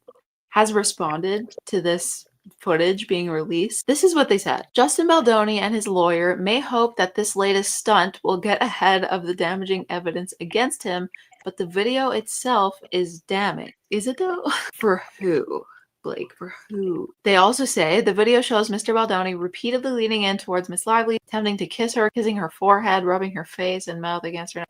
has responded to this footage being released. This is what they said. Justin Baldoni and his lawyer may hope that this latest stunt will get ahead of the damaging evidence against him, but the video itself is damning. Is it though? For who? Blake, for who? They also say the video shows Mr. Baldoni repeatedly leaning in towards Miss Lively, attempting to kiss her, kissing her forehead, rubbing her face and mouth against her.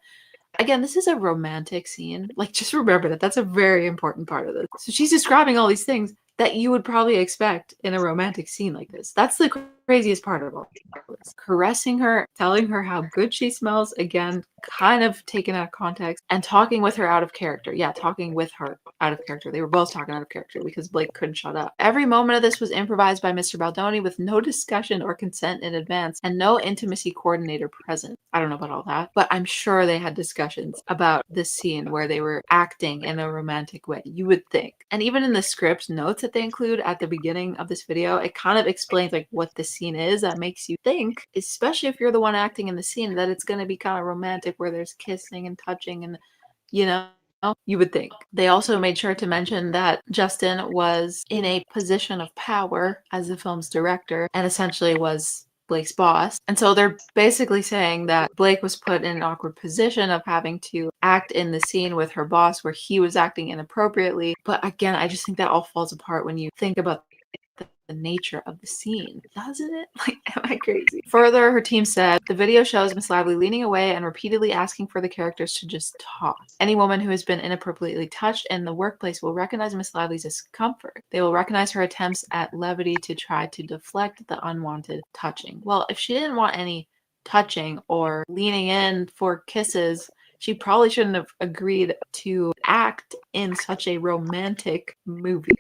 Again, this is a romantic scene. Like, just remember that. That's a very important part of this. So she's describing all these things that you would probably expect in a romantic scene like this. That's the craziest part of all this. Caressing her, telling her how good she smells, again, kind of taken out of context, and talking with her out of character. Yeah, talking with her out of character. They were both talking out of character because Blake couldn't shut up. Every moment of this was improvised by Mr. Baldoni with no discussion or consent in advance and no intimacy coordinator present. I don't know about all that, but I'm sure they had discussions about this scene where they were acting in a romantic way, you would think. And even in the script notes that they include at the beginning of this video, it kind of explains like what the scene is that makes you think, especially if you're the one acting in the scene, that it's going to be kind of romantic where there's kissing and touching and, you know, you would think. They also made sure to mention that Justin was in a position of power as the film's director and essentially was Blake's boss. And so they're basically saying that Blake was put in an awkward position of having to act in the scene with her boss where he was acting inappropriately. But again, I just think that all falls apart when you think about the nature of the scene, doesn't it? Like, am I crazy? Further, her team said the video shows Miss Lively leaning away and repeatedly asking for the characters to just talk. Any woman who has been inappropriately touched in the workplace will recognize Miss Lively's discomfort. They will recognize her attempts at levity to try to deflect the unwanted touching. Well, if she didn't want any touching or leaning in for kisses, she probably shouldn't have agreed to act in such a romantic movie,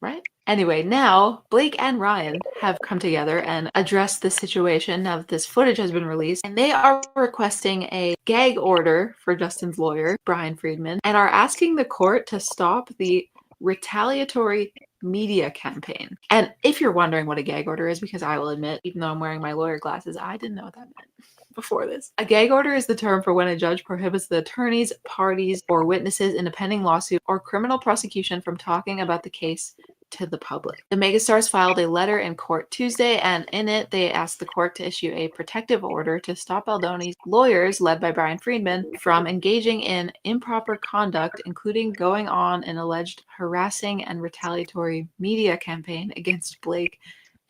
right? Anyway, now Blake and Ryan have come together and addressed the situation now that this footage has been released, and they are requesting a gag order for Justin's lawyer, Brian Friedman, and are asking the court to stop the retaliatory media campaign. And if you're wondering what a gag order is, because I will admit, even though I'm wearing my lawyer glasses, I didn't know what that meant before this. A gag order is the term for when a judge prohibits the attorneys, parties, or witnesses in a pending lawsuit or criminal prosecution from talking about the case to the public. The megastars filed a letter in court Tuesday, and in it, they asked the court to issue a protective order to stop Baldoni's lawyers, led by Brian Friedman, from engaging in improper conduct, including going on an alleged harassing and retaliatory media campaign against Blake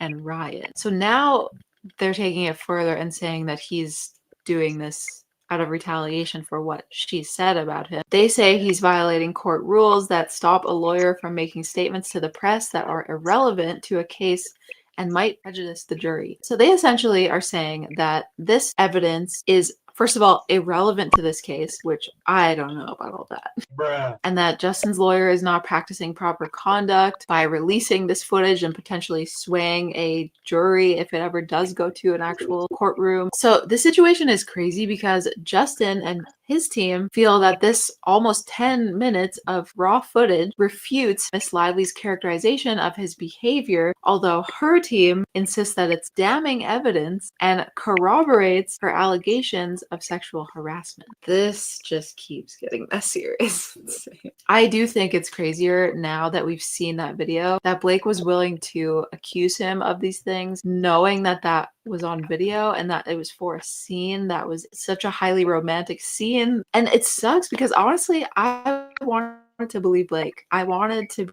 and Ryan. So now they're taking it further and saying that he's doing this out of retaliation for what she said about him. They say he's violating court rules that stop a lawyer from making statements to the press that are irrelevant to a case and might prejudice the jury. So they essentially are saying that this evidence is, first of all, irrelevant to this case, which I don't know about all that. Bruh. And that Justin's lawyer is not practicing proper conduct by releasing this footage and potentially swaying a jury if it ever does go to an actual courtroom. So the situation is crazy because Justin and his team feel that this almost 10 minutes of raw footage refutes Miss Lively's characterization of his behavior, although her team insists that it's damning evidence and corroborates her allegations of sexual harassment. This just keeps getting messier. It's insane. I do think it's crazier now that we've seen that video that Blake was willing to accuse him of these things, knowing that that was on video and that it was for a scene that was such a highly romantic scene. And it sucks because honestly, I wanted to believe Blake. I wanted to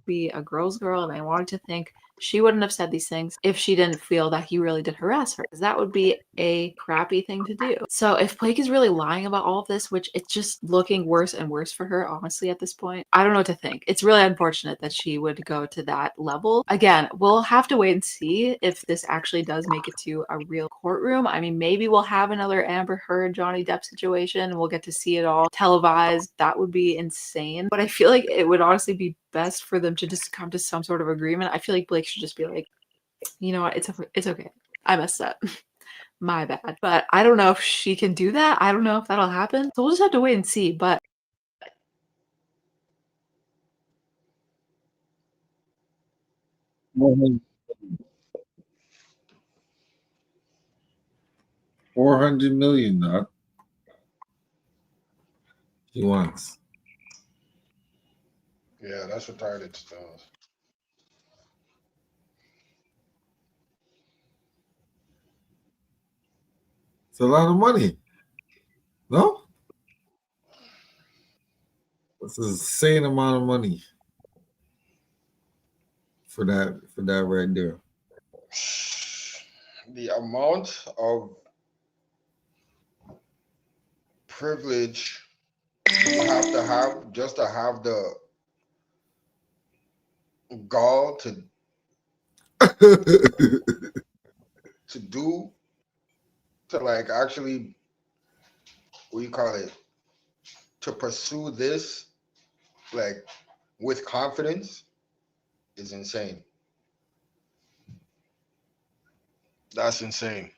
be a girl's girl and I wanted to think she wouldn't have said these things if she didn't feel that he really did harass her, because that would be a crappy thing to do. So if Blake is really lying about all of this, which it's just looking worse and worse for her, honestly, at this point, I don't know what to think. It's really unfortunate that she would go to that level. Again, we'll have to wait and see if this actually does make it to a real courtroom. I mean, maybe we'll have another Amber Heard, Johnny Depp situation and we'll get to see it all televised. That would be insane. But I feel like it would honestly be best for them to just come to some sort of agreement. I feel like Blake should just be like, you know what, it's okay. I messed up. My bad. But I don't know if she can do that. I don't know if that'll happen. So we'll just have to wait and see. But $400 million, Doc. He wants. Yeah, that's retarded stuff. It's a lot of money. No? It's an insane amount of money for that right there. The amount of privilege you have to have just to have the gall to do, to like actually, what do you call it, to pursue this like with confidence is insane. That's insane.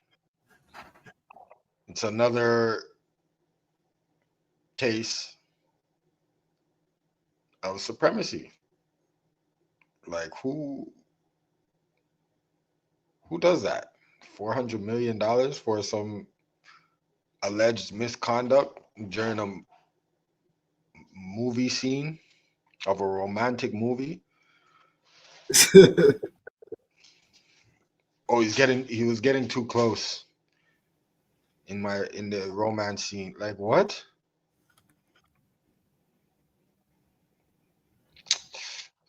It's another case of supremacy. Like who does that? $400 million for some alleged misconduct during a movie scene of a romantic movie. Oh, he was getting too close in the romance scene. Like what?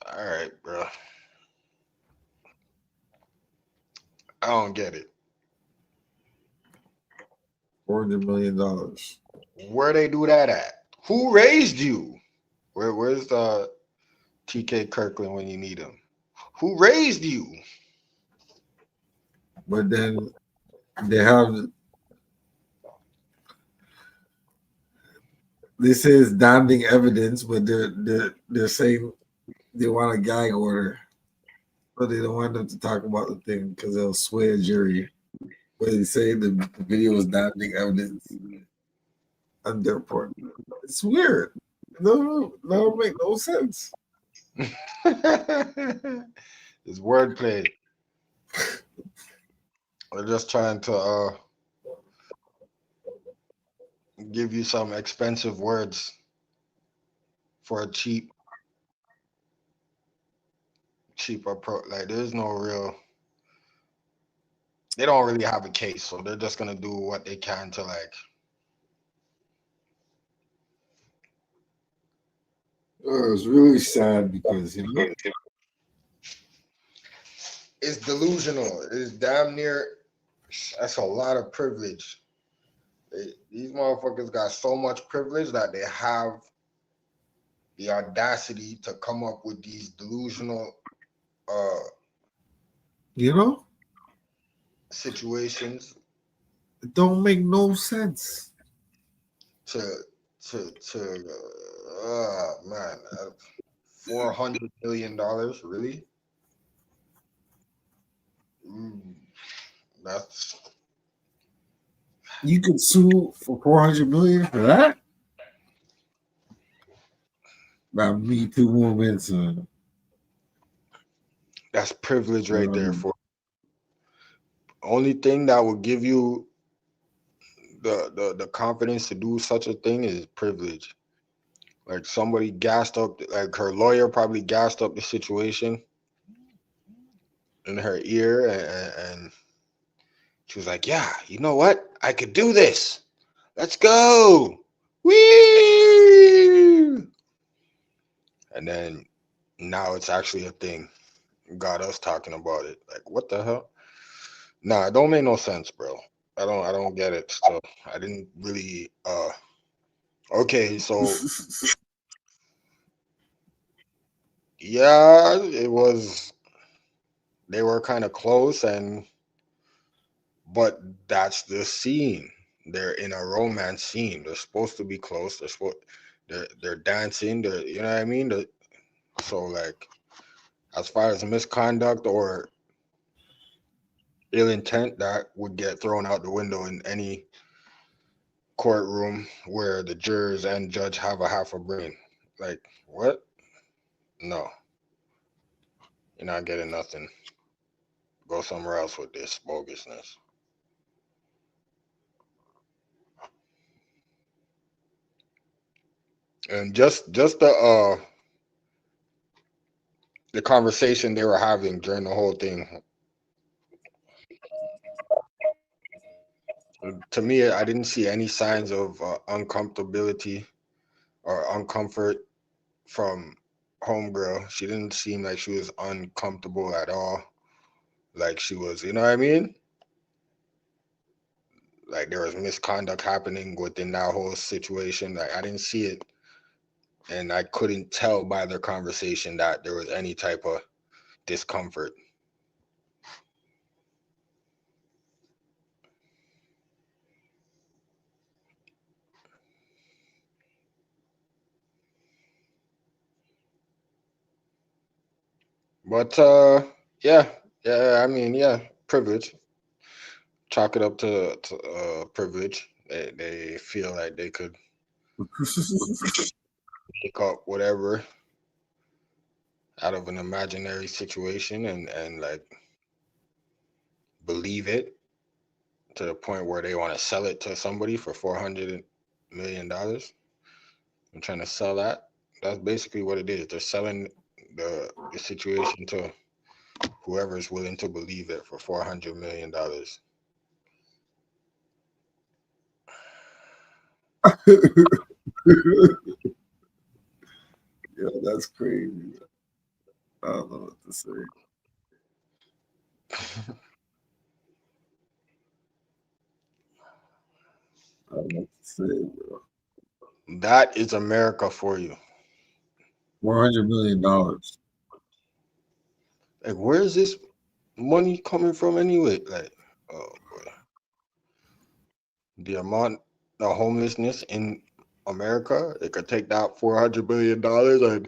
All right, bro. I don't get it. $400 million. Where they do that at? Who raised you? Where's the TK Kirkland when you need him? Who raised you? But then they have, this is damning evidence, but they're saying they want a gag order, but they don't want them to talk about the thing because they'll sway a jury. But they say the video is damning evidence on their part. It's weird. No, that don't make no sense. It's wordplay. They're just trying to give you some expensive words for a cheap approach. Like there's no real, they don't really have a case, so they're just gonna do what they can to like. It's really sad because It's delusional. It's damn near. That's a lot of privilege. These motherfuckers got so much privilege that they have the audacity to come up with these delusional situations. It don't make no sense. Man, $400 million, really? That's You could sue for $400 million for that? About Me Too movements. That's privilege right there. For only thing that will give you the confidence to do such a thing is privilege. Like somebody gassed up, like her lawyer probably gassed up the situation in her ear, and she was like, "Yeah, you know what? I could do this. Let's go. Whee!" And then now it's actually a thing. Got us talking about it. Like, what the hell? Nah, it don't make no sense, bro. I don't get it still. I didn't really okay, so yeah, it was they were kind of close, but that's the scene. They're in a romance scene. They're supposed to be close. They're dancing. You know what I mean? So like, as far as misconduct or ill intent, that would get thrown out the window in any courtroom where the jurors and judge have a half a brain. Like, what? No, you're not getting nothing. Go somewhere else with this bogusness. And just the conversation they were having during the whole thing, to me, I didn't see any signs of uncomfortability or uncomfort from homegirl. She didn't seem like she was uncomfortable at all. Like she was, you know what I mean? Like there was misconduct happening within that whole situation. Like I didn't see it, and I couldn't tell by their conversation that there was any type of discomfort. But yeah, I mean, yeah, privilege. Chalk it up to privilege. They feel like they could pick up whatever out of an imaginary situation and like believe it to the point where they want to sell it to somebody for $400 million. I'm trying to sell that. That's basically what it is. They're selling the situation to whoever is willing to believe it for $400 million. Yeah, that's crazy. I don't know what to say. I don't know what to say, bro. That is America for you. $400 million. Like, where is this money coming from anyway? Like, oh boy, the amount of homelessness in America, it could take that $400 billion and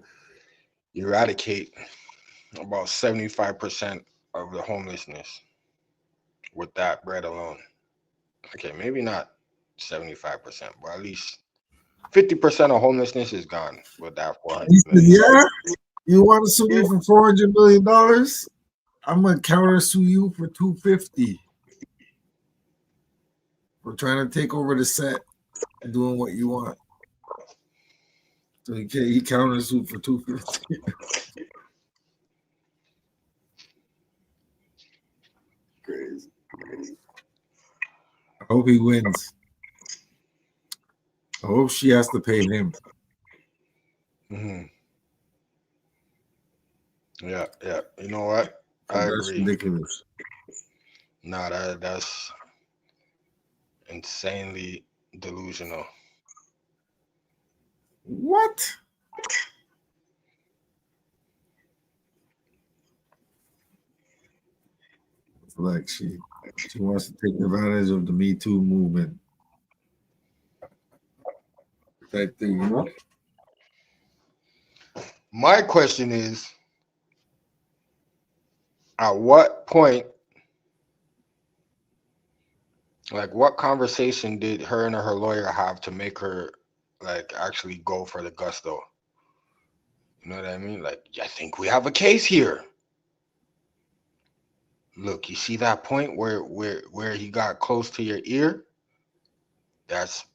eradicate about 75% of the homelessness with that bread alone. Okay, maybe not 75%, but at least 50% of homelessness is gone with that 400 He said, billion. yeah, you want to sue me for $400 million? I'm gonna counter sue you for $250 for trying to take over the set and doing what you want. So he counter sued for $250. Crazy. I hope he wins. I hope she has to pay him. Mm-hmm. Yeah. You know what? I That's agree. ridiculous. Nah, that's insanely delusional. What? It's like she wants to take advantage of the Me Too movement. Type thing, you know? My question is, at what point Like, what conversation did her and her lawyer have to make her like actually go for the gusto? You know what I mean? Like, I think we have a case here. Look, you see that point where he got close to your ear? That's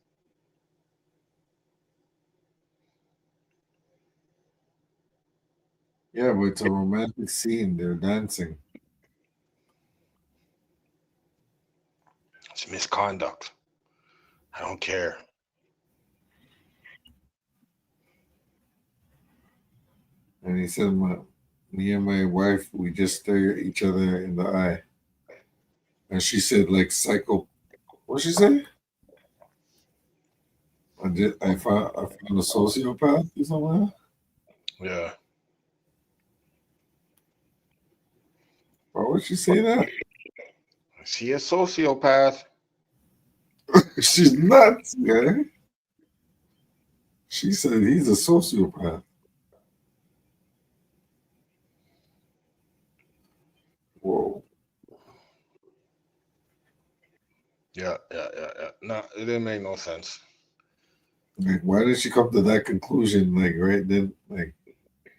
Yeah, but it's a romantic scene. They're dancing. it's misconduct. I don't care. And he said, me and my wife, we just stare at each other in the eye. And she said, like, psycho. What'd she say? I found a sociopath or something. Yeah. Why would she say that? She a sociopath. She's nuts, man. She said he's a sociopath. Whoa. Yeah. No, it didn't make no sense. Like, why did she come to that conclusion? Like, right then, like,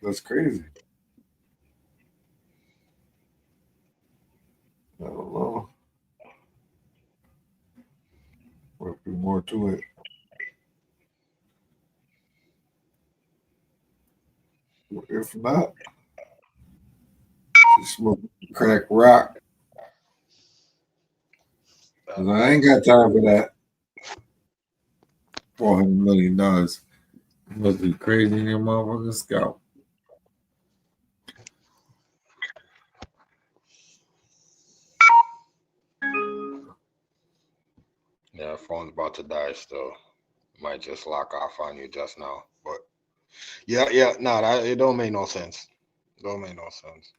that's crazy. I don't know. Might be more to it. If not, she smoked crack rock. 'Cause I ain't got time for that. $400 million. You must be crazy in your motherfucking scalp. Yeah, phone's about to die still. Might just lock off on you just now. But yeah, it don't make no sense. Don't make no sense.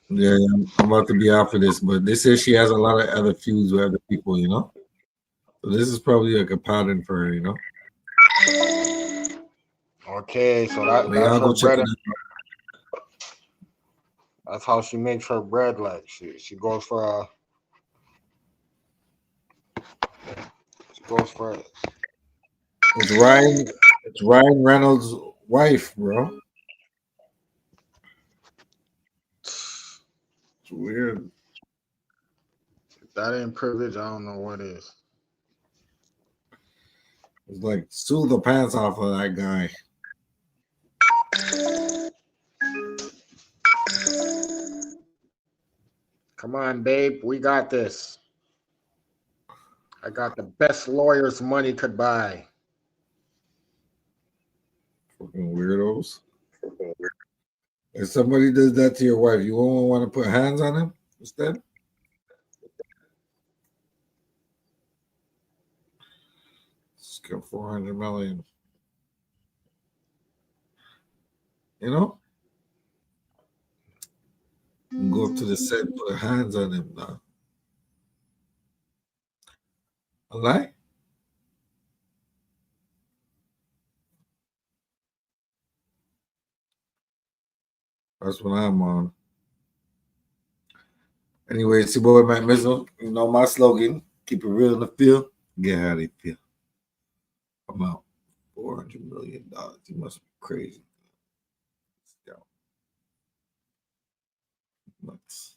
Yeah, I'm about to be out for this, but they say she has a lot of other feuds with other people, you know? So this is probably like a pattern for her, you know? Okay, so But that's y'all her go check bread. it out. That's how she makes her bread. Like she goes for It's Ryan Reynolds' wife, bro. It's weird. If that ain't privilege, I don't know what is. It's like sue the pants off of that guy. Come on, babe, we got this. I got the best lawyers money could buy. Fucking weirdos. If somebody does that to your wife, you won't want to put hands on him instead? Let's get 400 million. You know? And go up to the set and put hands on him now. A lie? That's what I'm on. Anyway, it's your boy Matt Missile. You know my slogan: keep it real in the field, get how they feel. I'm out. $400 million. You must be crazy. Nuts.